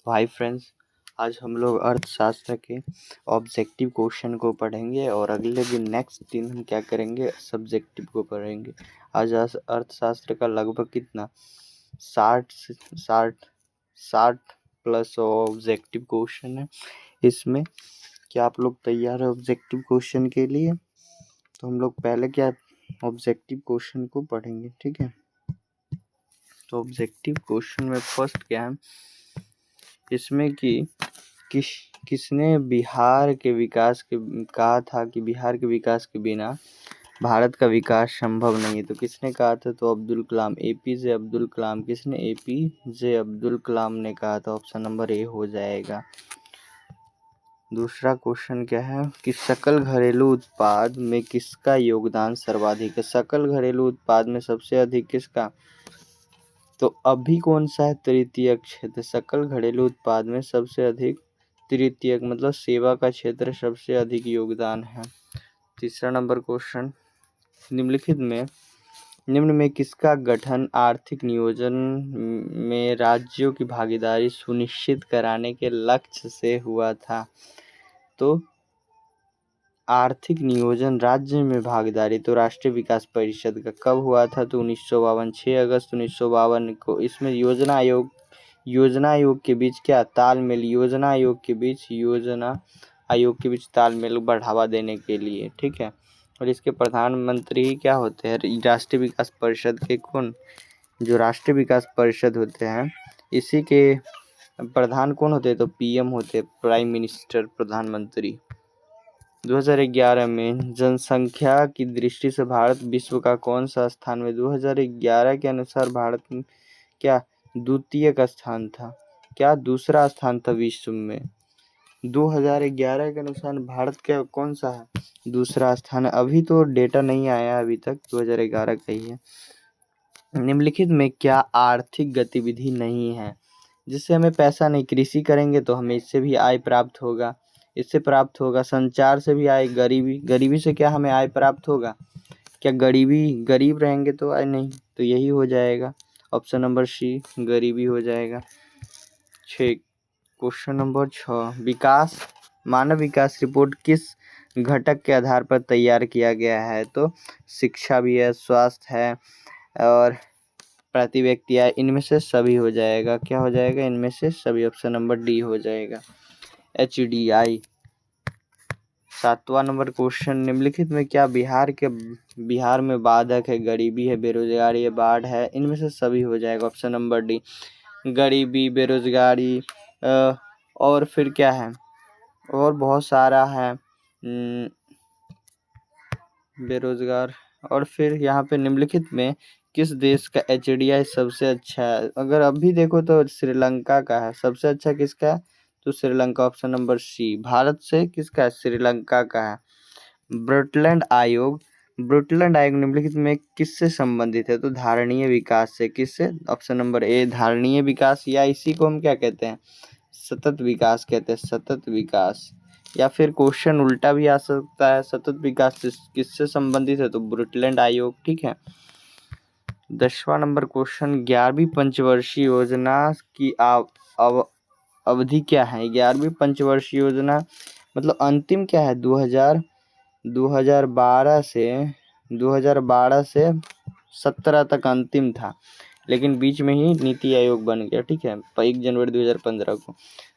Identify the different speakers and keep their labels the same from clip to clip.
Speaker 1: Hi friends, आज हम लोग अर्थशास्त्र के ऑब्जेक्टिव क्वेश्चन को पढ़ेंगे और अगले दिन नेक्स्ट दिन हम क्या करेंगे, सब्जेक्टिव को पढ़ेंगे। आज अर्थशास्त्र का लगभग कितना 60 प्लस ऑब्जेक्टिव क्वेश्चन है। इसमें क्या आप लोग तैयार है ऑब्जेक्टिव क्वेश्चन के लिए? तो हम लोग पहले क्या ऑब्जेक्टिव क्वेश्चन को पढ़ेंगे, ठीक है। तो ऑब्जेक्टिव क्वेश्चन में फर्स्ट क्या है, इसमें कि किसने बिहार के विकास के कहा था कि बिहार के विकास के बिना भारत का विकास संभव नहीं है। तो किसने कहा था? तो अब्दुल कलाम, एपीजे अब्दुल कलाम। किसने? एपीजे अब्दुल कलाम ने कहा था। ऑप्शन नंबर ए हो जाएगा। दूसरा क्वेश्चन क्या है कि सकल घरेलू उत्पाद में किसका योगदान सर्वाधिक है? सकल घरेलू उत्पाद में सबसे अधिक किसका? तो अभी कौन सा है? तृतीयक क्षेत्र। सकल घरेलू उत्पाद में सबसे अधिक तृतीयक मतलब सेवा का क्षेत्र सबसे अधिक योगदान है। तीसरा नंबर क्वेश्चन, निम्न में किसका गठन आर्थिक नियोजन में राज्यों की भागीदारी सुनिश्चित कराने के लक्ष्य से हुआ था? तो आर्थिक नियोजन राज्य में भागीदारी तो राष्ट्रीय विकास परिषद का कब हुआ था? तो 1952, 6 अगस्त 1952 को। इसमें योजना आयोग के बीच क्या तालमेल? योजना आयोग के बीच तालमेल बढ़ावा देने के लिए, ठीक है। और इसके प्रधानमंत्री क्या होते हैं? राष्ट्रीय विकास परिषद के कौन? जो राष्ट्रीय विकास परिषद होते हैं, इसी के प्रधान कौन होते हैं? तो पीएम होते, प्राइम मिनिस्टर, प्रधानमंत्री। 2011 में जनसंख्या की दृष्टि से भारत विश्व का कौन सा स्थान में? 2011 के अनुसार भारत क्या द्वितीयक स्थान था? क्या दूसरा स्थान था विश्व में? 2011 के अनुसार भारत क्या कौन सा है? दूसरा स्थान है। अभी तो डेटा नहीं आया अभी तक, 2011 का ही है। निम्नलिखित में क्या आर्थिक गतिविधि नहीं है जिससे हमें पैसा नहीं? कृषि करेंगे तो हमें इससे भी आय प्राप्त होगा, इससे प्राप्त होगा। संचार से भी आय, गरीबी से क्या हमें आय प्राप्त होगा? क्या गरीब रहेंगे तो आय नहीं? तो यही हो जाएगा ऑप्शन नंबर सी, गरीबी हो जाएगा। क्वेश्चन नंबर 6, मानव विकास रिपोर्ट किस घटक के आधार पर तैयार किया गया है? तो शिक्षा भी है, स्वास्थ्य है और प्रति व्यक्ति आय, इनमें से सभी हो जाएगा। क्या हो जाएगा? इनमें से सभी। ऑप्शन नंबर डी हो जाएगा, HDI। 7वां नंबर क्वेश्चन, निम्नलिखित में क्या बिहार में बाधक है? गरीबी है, बेरोजगारी है, बाढ़ है, इनमें से सभी हो जाएगा। ऑप्शन नंबर डी, गरीबी, बेरोजगारी और फिर क्या है, और बहुत सारा है, बेरोजगार। और फिर यहाँ पे निम्नलिखित में किस देश का HDI सबसे अच्छा है? अगर अभी देखो तो श्रीलंका का है। सबसे अच्छा किसका है? तो श्रीलंका। ऑप्शन नंबर सी। भारत से किसका है? श्रीलंका का है। ब्रुटलैंड आयोग निम्नलिखित में किससे संबंधित है? तो धारणीय विकास से। किससे? ऑप्शन नंबर ए, धारणीय विकास, या इसी को हम क्या कहते हैं? सतत विकास कहते हैं, सतत विकास। या फिर क्वेश्चन उल्टा भी आ सकता है, सतत विकास किससे संबंधित है? तो ब्रुटलैंड आयोग, ठीक है। 10वां नंबर क्वेश्चन, 11वीं पंचवर्षीय योजना की अवधि क्या है? 11वीं पंचवर्षीय योजना मतलब अंतिम क्या है? 2012 से 17 तक अंतिम था, लेकिन बीच में ही नीति आयोग बन गया, ठीक है, 1 जनवरी 2015 को।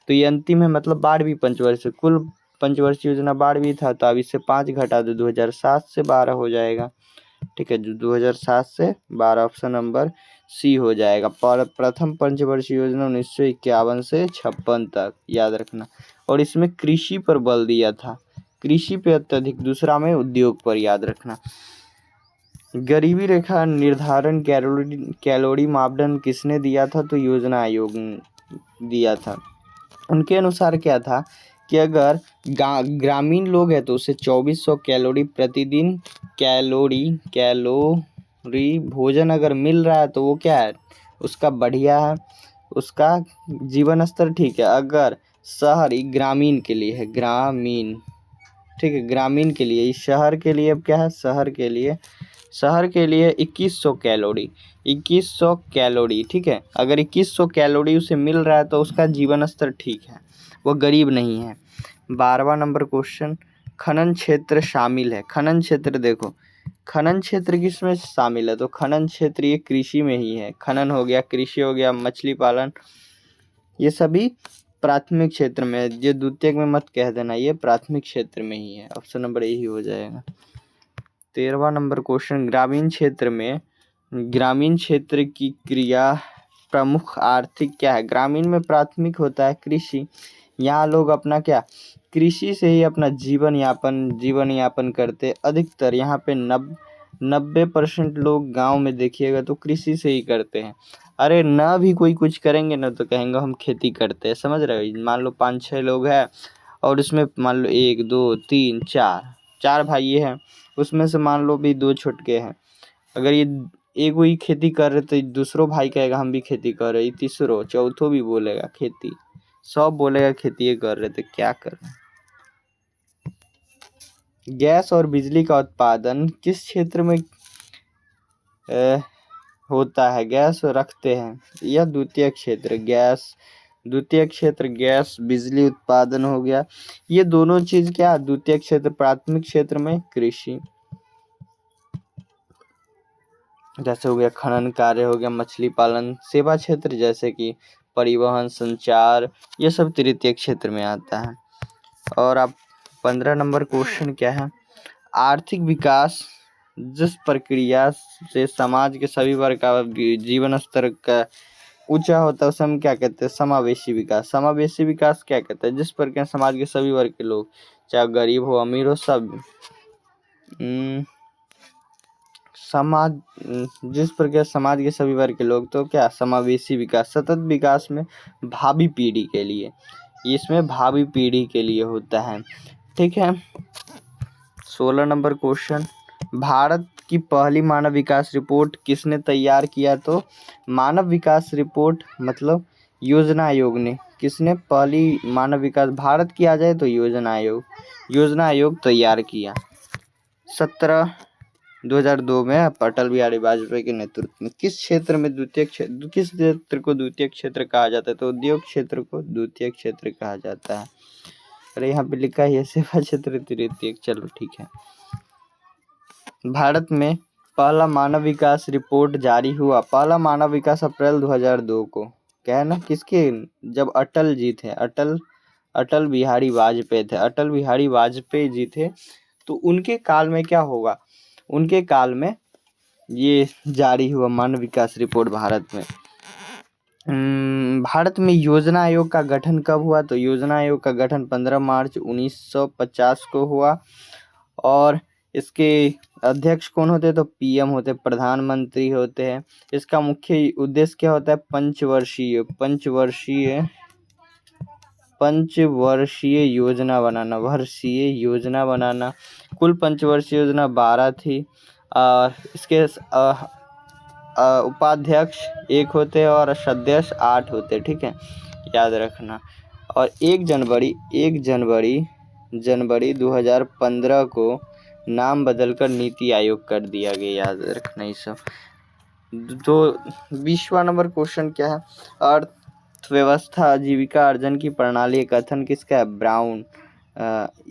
Speaker 1: तो ये अंतिम है, मतलब 12वीं पंचवर्षीय। कुल पंचवर्षीय योजना 12वीं था, तो अब इससे 5 घटा दो, 2007 से 12 हो जाएगा, ठीक है। जो 2007 से 12, ऑप्शन नंबर सी हो जाएगा। प्रथम पंचवर्षीय योजना 1951 से 56 तक, याद रखना। और इसमें कृषि पर बल दिया था, कृषि पे अत्यधिक। दूसरा में उद्योग पर, याद रखना। गरीबी रेखा निर्धारण कैलोरी मापदंड किसने दिया था? तो योजना आयोग ने दिया था। उनके अनुसार क्या था कि अगर ग्रामीण लोग हैं तो उसे 2400 कैलोरी प्रतिदिन कैलोरी भोजन अगर मिल रहा है तो वो क्या है? उसका बढ़िया है, उसका जीवन स्तर ठीक है। अगर शहरी, ग्रामीण के लिए है, ग्रामीण, ठीक है, ग्रामीण के लिए। इस शहर के लिए अब क्या है, शहर के लिए 2100 कैलोरी, 2100 कैलोरी, ठीक है। अगर 2100 कैलोरी उसे मिल रहा है तो उसका जीवन स्तर ठीक है, वो गरीब नहीं है। 12वां नंबर क्वेश्चन, खनन क्षेत्र शामिल है। खनन क्षेत्र देखो, खनन क्षेत्र किस में शामिल है, तो खनन क्षेत्र ये कृषि में ही है। खनन हो गया, कृषि हो गया, मछली पालन, ये सभी प्राथमिक क्षेत्र में है। ये द्वितीयक में मत कह देना, ये प्राथमिक क्षेत्र में ही है। ऑप्शन नंबर यही हो जाएगा। 13वां नंबर क्वेश्चन, ग्रामीण क्षेत्र की क्रिया प्रमुख आर्थिक क्या है। ग्रामीण में प्राथमिक होता है कृषि। यहाँ लोग अपना क्या, कृषि से ही अपना जीवन यापन करते। अधिकतर यहाँ पे 90% लोग गांव में देखिएगा तो कृषि से ही करते हैं। अरे ना भी कोई कुछ करेंगे ना तो कहेंगे हम खेती करते हैं, समझ रहे हो। मान लो 5-6 लोग हैं और उसमें मान लो 1 2 3 4 भाई हैं, उसमें से मान लो भी 2 छुटके हैं। अगर ये एक ही खेती कर रहे तो दूसरो भाई कहेगा हम भी खेती कर रहे, तीसरो चौथो भी बोलेगा खेती, सब बोलेगा खेती ये कर रहे, तो क्या कर रहे। गैस और बिजली का उत्पादन किस क्षेत्र में होता है, गैस रखते हैं, यह द्वितीय क्षेत्र। द्वितीय क्षेत्र गैस बिजली उत्पादन हो गया, ये दोनों चीज क्या द्वितीय क्षेत्र। प्राथमिक क्षेत्र में कृषि, जैसे हो गया खनन कार्य, हो गया मछली पालन। सेवा क्षेत्र जैसे कि परिवहन, संचार, ये सब तृतीय क्षेत्र में आता है। और अब 15 नंबर क्वेश्चन क्या है, आर्थिक विकास जिस प्रक्रिया से समाज के सभी वर्ग का जीवन स्तर का ऊंचा होता है उसे हम क्या कहते हैं, समावेशी विकास। समावेशी विकास क्या कहते हैं, जिस प्रकार समाज के सभी वर्ग के लोग, चाहे गरीब हो अमीर हो, सब समाज जिस प्रकार समाज के सभी वर्ग के लोग, तो क्या समावेशी विकास। सतत विकास में भावी पीढ़ी के लिए, इसमें भावी पीढ़ी के लिए होता है, ठीक है। 16 नंबर क्वेश्चन, भारत की पहली मानव विकास रिपोर्ट किसने तैयार किया, तो मानव विकास रिपोर्ट मतलब योजना आयोग ने। किसने पहली मानव विकास भारत की आ जाए तो योजना आयोग तैयार किया। 2002 में अटल बिहारी वाजपेयी के नेतृत्व में। किस क्षेत्र में किस क्षेत्र को द्वितीय क्षेत्र कहा जाता है, तो उद्योग क्षेत्र को द्वितीय क्षेत्र कहा जाता है। अरे यहाँ पे लिखा है सेवा क्षेत्र तृतीय, चलो ठीक है। भारत में पहला मानव विकास रिपोर्ट जारी हुआ, पहला मानव विकास अप्रैल 2002 को। क्या है ना, किसके, जब अटल जी थे, अटल बिहारी वाजपेयी थे, अटल बिहारी वाजपेयी जी थे, तो उनके काल में क्या होगा, उनके काल में ये जारी हुआ मानव विकास रिपोर्ट भारत में। भारत में योजना आयोग का गठन कब हुआ, तो योजना आयोग का गठन 15 मार्च 1950 को हुआ। और इसके अध्यक्ष कौन होते हैं, तो पीएम होते हैं, प्रधानमंत्री होते हैं। इसका मुख्य उद्देश्य क्या होता है, पंचवर्षीय योजना बनाना, वर्षीय योजना बनाना। कुल पंचवर्षीय योजना 12 थी और इसके उपाध्यक्ष 1 होते हैं और सदस्य 8 होते, ठीक है, याद रखना। और 1 जनवरी 2015 को नाम बदलकर नीति आयोग कर दिया गया, याद रखना ये सब। तो 20वां नंबर क्वेश्चन क्या है, अर्थव्यवस्था आजीविका अर्जन की प्रणाली कथन किसका है,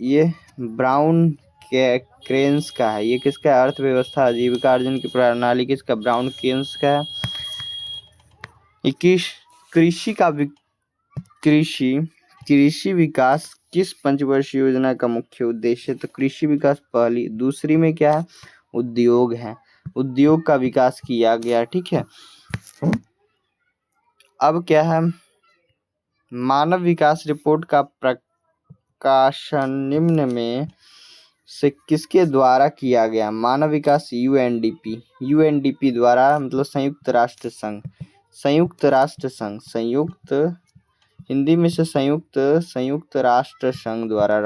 Speaker 1: ये ब्राउन क्रेन्स का है। ये किसका है, अर्थव्यवस्था आजीविका अर्जन की प्रणाली किसका, ब्राउन क्रेन्स का है। 21 कृषि विकास किस पंचवर्षीय योजना का मुख्य उद्देश्य है, तो कृषि विकास पहली। दूसरी में क्या है, उद्योग है, उद्योग का विकास किया गया, ठीक है। अब क्या है, मानव विकास रिपोर्ट का प्रकाशन निम्न में से किसके द्वारा किया गया, मानव विकास यूएनडीपी द्वारा, मतलब संयुक्त राष्ट्र संघ, हिंदी में से संयुक्त राष्ट्र संघ द्वारा,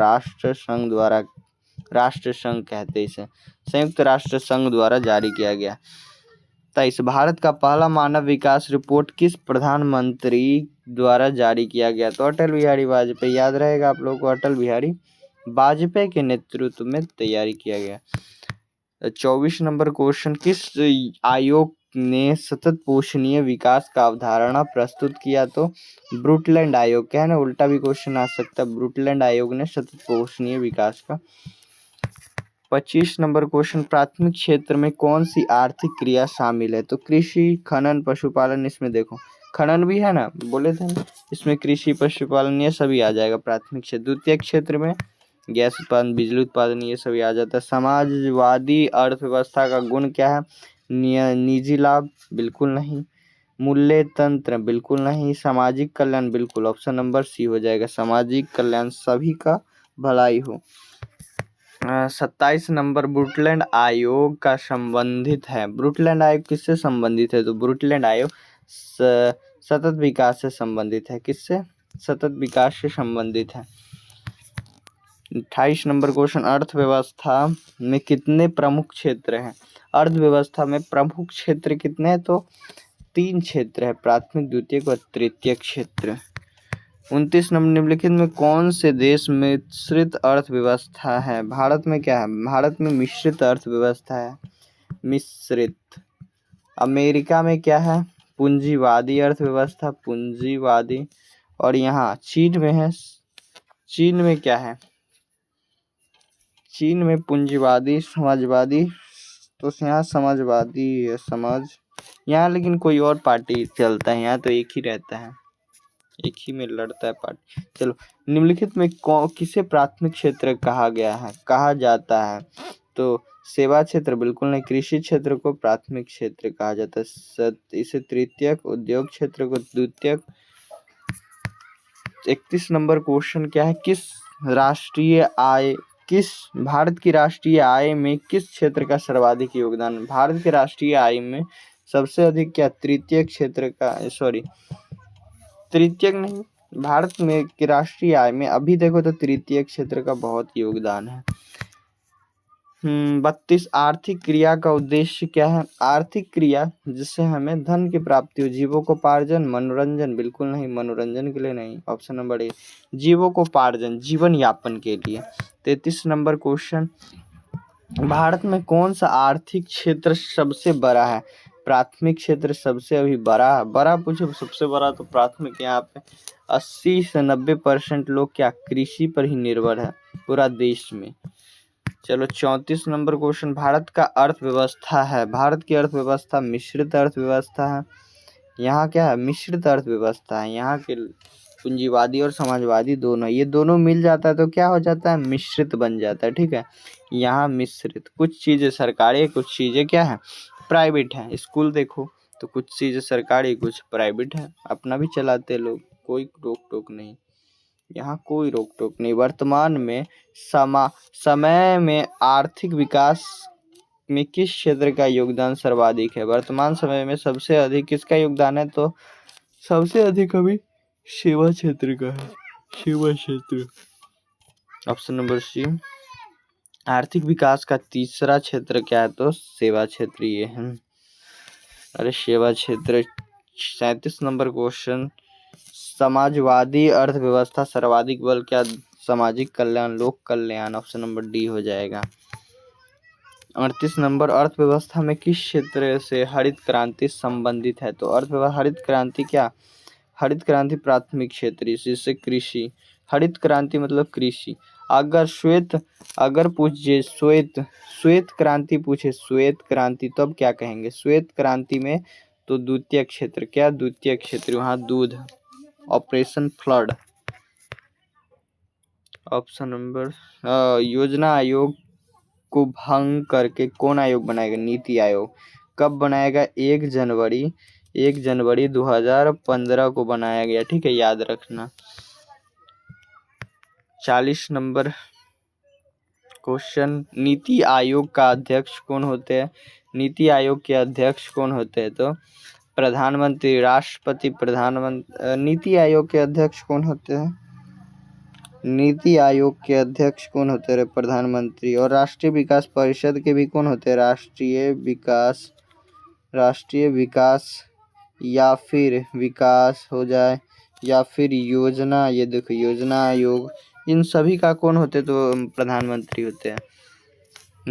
Speaker 1: राष्ट्र संघ कहते इसे, संयुक्त राष्ट्र संघ द्वारा जारी किया गया। 23 भारत का पहला मानव विकास रिपोर्ट किस प्रधानमंत्री द्वारा जारी किया गया, तो अटल बिहारी वाजपेयी, याद रहेगा आप लोगों को, अटल बिहारी वाजपेयी के नेतृत्व में तैयारी किया गया। 24 नंबर क्वेश्चन, किस आयोग ने सतत पोषणीय विकास का अवधारणा प्रस्तुत किया? तो ब्रुटलैंड आयोग। क्या है ना, उल्टा भी क्वेश्चन आ सकता है। ब्रुटलैंड आयोग ने सतत पोषणीय विकास का। 25 नंबर क्वेश्चन, प्राथमिक क्षेत्र में कौन सी आर्थिक क्रिया शामिल है? तो कृषि, खनन, पशुपालन। इसमें देखो खनन भी है ना, बोले थे ना, इसमें कृषि, पशुपालन ये सभी आ जाएगा प्राथमिक क्षेत्र। द्वितीय क्षेत्र में गैस उत्पादन, बिजली उत्पादन ये सभी आ जाता है। समाजवादी अर्थव्यवस्था का गुण क्या है? निजी लाभ, बिल्कुल नहीं। मूल्य तंत्र, बिल्कुल नहीं। सामाजिक कल्याण, बिल्कुल। ऑप्शन नंबर सी हो जाएगा, सामाजिक कल्याण, सभी का भलाई हो। 27 नंबर, ब्रुटलैंड आयोग का संबंधित है। ब्रुटलैंड आयोग किससे संबंधित है? तो ब्रुटलैंड आयोग सतत विकास से संबंधित है। किससे? सतत विकास से संबंधित है। 28 नंबर क्वेश्चन, अर्थव्यवस्था में कितने प्रमुख क्षेत्र हैं? अर्थव्यवस्था में प्रमुख क्षेत्र कितने हैं? तो 3 क्षेत्र है, प्राथमिक, द्वितीयक और तृतीयक क्षेत्र। 29 नंबर, निम्नलिखित में कौन से देश में मिश्रित अर्थव्यवस्था है? भारत में क्या है? भारत में मिश्रित अर्थव्यवस्था है, मिश्रित। अमेरिका में क्या है? पूंजीवादी अर्थव्यवस्था, पूंजीवादी। और यहाँ चीन में है, चीन में क्या है? चीन में पूंजीवादी, समाजवादी। तो यहाँ समाजवादी है, समाज। यहाँ लेकिन कोई और पार्टी चलता है, यहाँ तो एक ही रहता है, एक ही में लड़ता है पार्टी। चलो, निम्नलिखित में किसे प्राथमिक क्षेत्र कहा गया है, कहा जाता है? तो सेवा क्षेत्र, बिल्कुल नहीं। कृषि क्षेत्र को प्राथमिक क्षेत्र कहा जाता है, इसे तृतीयक। उद्योग क्षेत्र को द्वितीयक। 31 नंबर क्वेश्चन क्या है, किस भारत की राष्ट्रीय आय में किस क्षेत्र का सर्वाधिक योगदान? भारत के राष्ट्रीय आय में सबसे अधिक क्या? तृतीयक क्षेत्र का, सॉरी तृतीयक नहीं, भारत में की राष्ट्रीय आय में अभी देखो तो तृतीयक क्षेत्र का बहुत योगदान है। 32, आर्थिक क्रिया का उद्देश्य क्या है? आर्थिक क्रिया जिससे हमें धन की प्राप्ति हो, जीवोपार्जन, मनोरंजन, बिल्कुल नहीं, मनोरंजन के लिए नहीं। ऑप्शन नंबर ए, जीवोपार्जन, जीवन यापन के लिए। 33 नंबर क्वेश्चन, भारत में कौन सा आर्थिक क्षेत्र सबसे बड़ा है? प्राथमिक क्षेत्र सबसे अभी बड़ा पूछे, सबसे बड़ा तो प्राथमिक। यहाँ पे 80 से 90% लोग क्या? कृषि पर ही निर्भर है पूरा देश में। चलो, 34 नंबर क्वेश्चन, भारत का अर्थव्यवस्था है, भारत की अर्थव्यवस्था मिश्रित अर्थव्यवस्था है। यहाँ क्या है? मिश्रित अर्थव्यवस्था है। यहाँ के पूंजीवादी और समाजवादी दोनों, ये दोनों मिल जाता है तो क्या हो जाता है? मिश्रित बन जाता है। ठीक है, यहाँ मिश्रित, कुछ चीजें सरकारी, कुछ चीजें क्या है? प्राइवेट है। स्कूल देखो तो कुछ चीजें सरकारी, कुछ प्राइवेट है, अपना भी चलाते लोग, कोई रोक टोक नहीं, यहाँ कोई रोक टोक नहीं। वर्तमान में समय में आर्थिक विकास में किस क्षेत्र का योगदान सर्वाधिक है? वर्तमान समय में सबसे अधिक किसका योगदान है? तो सबसे अधिक अभी सेवा क्षेत्र का है, सेवा क्षेत्र। Option number C. आर्थिक विकास का तीसरा क्षेत्र क्या है? तो सेवा क्षेत्र ये है, अरे सेवा क्षेत्र। 37 नंबर क्वेश्चन, समाजवादी अर्थव्यवस्था सर्वाधिक बल क्या? सामाजिक कल्याण, लोक कल्याण। ऑप्शन नंबर डी हो जाएगा। 38 नंबर, अर्थव्यवस्था में किस क्षेत्र से हरित क्रांति संबंधित है? तो अर्थव्यवस्था, हरित क्रांति क्या? हरित क्रांति प्राथमिक क्षेत्र, इससे कृषि। हरित क्रांति मतलब कृषि। अगर पूछे श्वेत क्रांति पूछे, श्वेत क्रांति, तो अब क्या कहेंगे? श्वेत क्रांति में तो द्वितीय क्षेत्र, क्या द्वितीय क्षेत्र? वहाँ दूध। Operation flood. ऑप्शन नंबर, योजना आयोग को भंग करके कौन आयोग बनाएगा? नीति आयोग। कब बनाएगा? 1 जनवरी 2015 को बनाया गया। ठीक है, याद रखना। 40 नंबर क्वेश्चन, नीति आयोग का अध्यक्ष कौन होते हैं? नीति आयोग के अध्यक्ष कौन होते हैं? तो प्रधानमंत्री, राष्ट्रपति, प्रधानमंत्री। नीति आयोग के अध्यक्ष कौन होते हैं? नीति आयोग के अध्यक्ष कौन होते हैं? प्रधानमंत्री। और राष्ट्रीय विकास परिषद के भी कौन होते हैं? राष्ट्रीय विकास या फिर विकास हो जाए, या फिर योजना, ये देखो योजना आयोग, इन सभी का कौन होते तो प्रधानमंत्री होते हैं।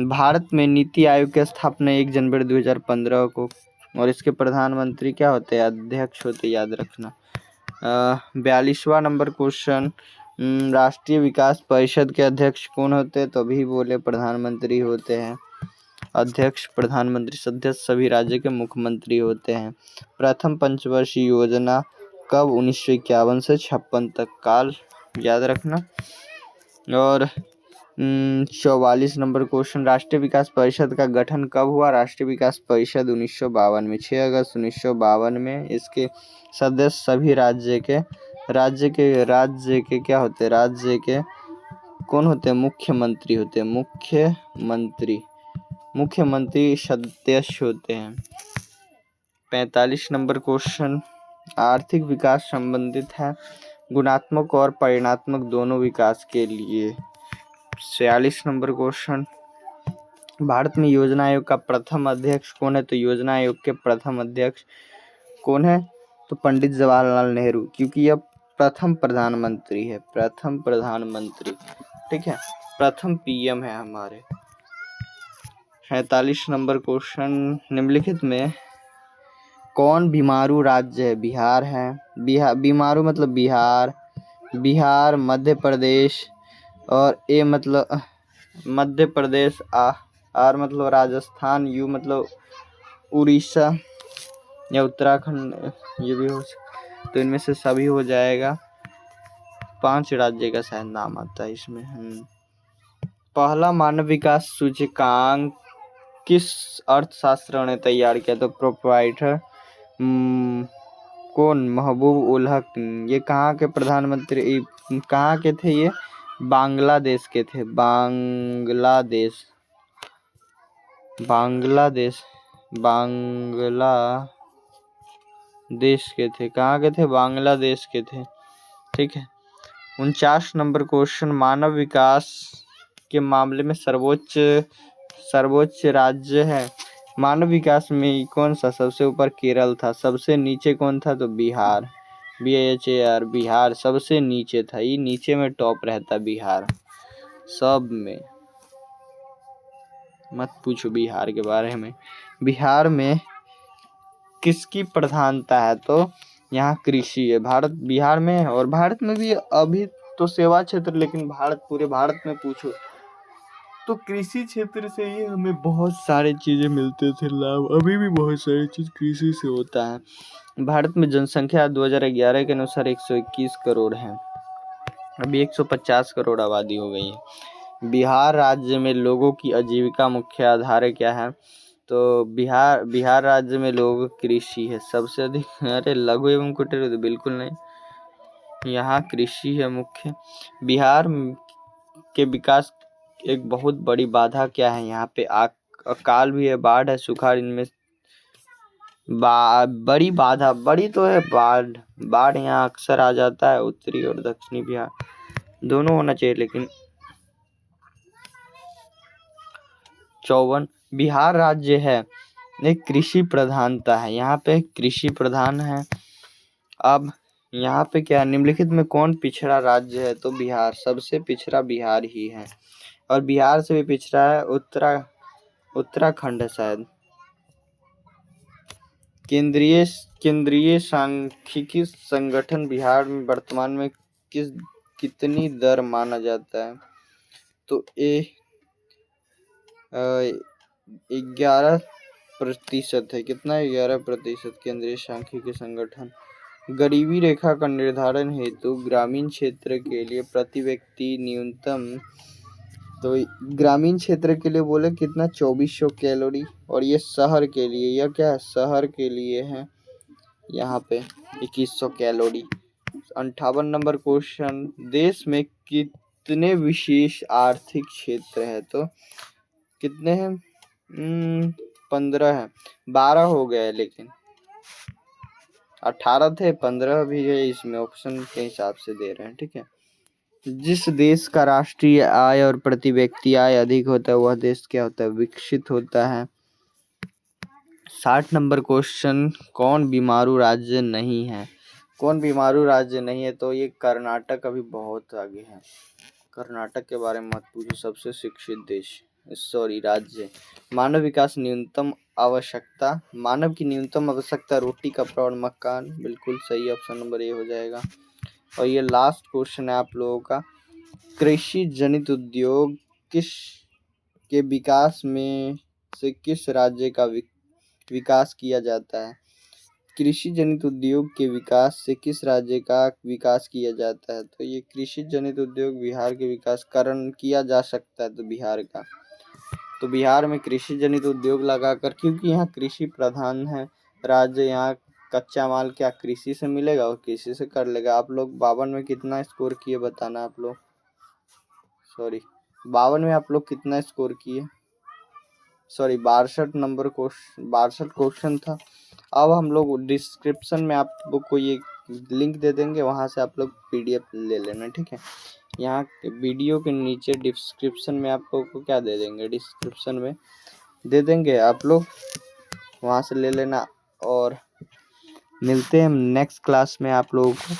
Speaker 1: भारत में नीति आयोग की स्थापना 1 जनवरी 2015 को, और इसके प्रधानमंत्री क्या होते हैं, अध्यक्ष होते, याद रखना। 42वां नंबर क्वेश्चन, राष्ट्रीय विकास परिषद के अध्यक्ष कौन होते हैं, तो अभी बोले प्रधानमंत्री होते हैं। अध्यक्ष प्रधानमंत्री, सदस्य सभी राज्य के मुख्यमंत्री होते हैं। प्रथम पंचवर्षीय योजना कब, 1951 से 56 तक, काल याद रखना। और 44 नंबर क्वेश्चन, राष्ट्रीय विकास परिषद का गठन कब हुआ, राष्ट्रीय विकास परिषद 1952 में, 6 अगस्त 1952 में। इसके सदस्य सभी राज्य के क्या होते हैं, राज्य के कौन होते हैं, मुख्यमंत्री होते हैं। मुख्यमंत्री सदस्य होते हैं। 45 नंबर क्वेश्चन, आर्थिक विकास संबंधित है गुणात्मक और परिमाणात्मक दोनों विकास के लिए। 46 नंबर क्वेश्चन, भारत में योजना आयोग का प्रथम अध्यक्ष कौन है, तो योजना आयोग के प्रथम अध्यक्ष कौन है, तो पंडित जवाहरलाल नेहरू, क्योंकि यह प्रथम प्रधानमंत्री है, प्रथम प्रधानमंत्री, ठीक है, प्रथम पीएम है हमारे। 47 नंबर क्वेश्चन, निम्नलिखित में कौन बीमारू राज्य है, बिहार है, बीमारू मतलब बिहार, मध्य प्रदेश, और ए मतलब मध्य प्रदेश, आर मतलब राजस्थान, यू मतलब उड़ीसा या उत्तराखंड, ये भी हो सकता, तो इनमें से सभी हो जाएगा। 5 राज्य का शायद नाम आता है इसमें। पहला मानव विकास सूचकांक किस अर्थशास्त्र ने तैयार किया, तो प्रोप्राइटर कौन, महबूब उल हक। ये कहाँ के प्रधानमंत्री, कहाँ के थे, ये बांग्लादेश के थे, बांग्लादेश के थे, कहाँ के थे, बांग्लादेश के थे, ठीक है। 49 नंबर क्वेश्चन, मानव विकास के मामले में सर्वोच्च राज्य है, मानव विकास में कौन सा, सबसे ऊपर केरल था, सबसे नीचे कौन था, तो बिहार, BHAR, बिहार सबसे नीचे था, ये नीचे में टॉप रहता बिहार सब में, मत पूछो बिहार के बारे में। बिहार में किसकी प्रधानता है, तो यहाँ कृषि है बिहार में, और भारत में भी अभी तो सेवा क्षेत्र, लेकिन पूरे भारत में पूछो तो कृषि क्षेत्र से ही हमें बहुत सारे चीजें मिलते थे लाभ, अभी भी बहुत सारी चीज कृषि से होता है। भारत में जनसंख्या 2011 के अनुसार 121 करोड़ है, अभी 150 करोड़ आबादी हो गई है। बिहार राज्य में लोगों की आजीविका मुख्य आधार क्या है, तो बिहार राज्य में लोगों की कृषि है सबसे अधिक। अरे लघु एवं कुटीर तो बिल्कुल नहीं, यहाँ कृषि है मुख्य। बिहार के विकास एक बहुत बड़ी बाधा क्या है, यहाँ पे अकाल भी है, बाढ़ है, सुखाड़, इनमें बड़ी बाधा, बड़ी तो है बाढ़ यहाँ अक्सर आ जाता है, उत्तरी और दक्षिणी बिहार दोनों होना चाहिए, लेकिन 54 बिहार राज्य है एक कृषि प्रधानता है, यहाँ पे कृषि प्रधान है। अब यहाँ पे क्या, निम्नलिखित में कौन पिछड़ा राज्य है, तो बिहार, सबसे पिछड़ा बिहार ही है, और बिहार से भी पिछड़ा है उत्तराखंड है शायद। केंद्रीय सांख्यिकी संगठन बिहार में वर्तमान में कितनी दर माना जाता है, तो 11% है, कितना, 11%। केंद्रीय सांख्यिकी संगठन गरीबी रेखा का निर्धारण हेतु ग्रामीण क्षेत्र के लिए प्रति व्यक्ति न्यूनतम, तो ग्रामीण क्षेत्र के लिए बोले कितना, 2400 कैलोरी, और ये शहर के लिए, यह क्या है, शहर के लिए है यहाँ पे 2100 कैलोरी। 58 नंबर क्वेश्चन, देश में कितने विशेष आर्थिक क्षेत्र है, तो कितने हैं, 15 है, 12 हो गए, लेकिन 18 थे, 15 भी है, इसमें ऑप्शन के हिसाब से दे रहे हैं, ठीक है। जिस देश का राष्ट्रीय आय और प्रति व्यक्ति आय अधिक होता है वह देश क्या होता है, विकसित होता है। 60 नंबर क्वेश्चन, कौन बीमारू राज्य नहीं है, कौन बीमारू राज्य नहीं है? तो ये कर्नाटक अभी बहुत आगे है। कर्नाटक के बारे में मत पूछो, सबसे शिक्षित देश, सॉरी राज्य। मानव विकास न्यूनतम आवश्यकता, मानव की न्यूनतम आवश्यकता रोटी, कपड़ा और मकान, बिल्कुल सही, ऑप्शन नंबर ए हो जाएगा। और ये लास्ट क्वेश्चन है आप लोगों का, कृषि जनित उद्योग के विकास में से किस राज्य का विकास किया जाता है? कृषि जनित उद्योग के विकास से किस राज्य का विकास किया जाता है? तो ये कृषि जनित उद्योग बिहार के विकास कारण किया जा सकता है, तो बिहार का। तो बिहार में कृषि जनित उद्योग लगाकर, क्योंकि यहाँ कृषि प्रधान है राज्य, यहाँ कच्चा माल क्या कृषि से मिलेगा और कृषि से कर लेगा। आप लोग 52 में कितना स्कोर किए बताना आप लोग, सॉरी 52 में आप लोग कितना स्कोर किए, सॉरी 62 नंबर क्वेश्चन, 62 क्वेश्चन था। अब हम लोग डिस्क्रिप्शन में आप लोग को ये लिंक दे देंगे, वहाँ से आप लोग PDF ले लेना, ठीक है। यहाँ वीडियो के नीचे डिस्क्रिप्शन में आप लोग को क्या दे देंगे, डिस्क्रिप्शन में दे देंगे, आप लोग वहाँ से ले लेना। और मिलते हैं नेक्स्ट क्लास में आप लोगों को।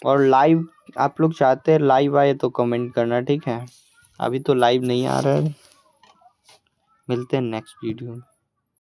Speaker 1: और लाइव आप लोग चाहते हैं लाइव आए तो कमेंट करना, ठीक है। अभी तो लाइव नहीं आ रहा है। मिलते हैं नेक्स्ट वीडियो में।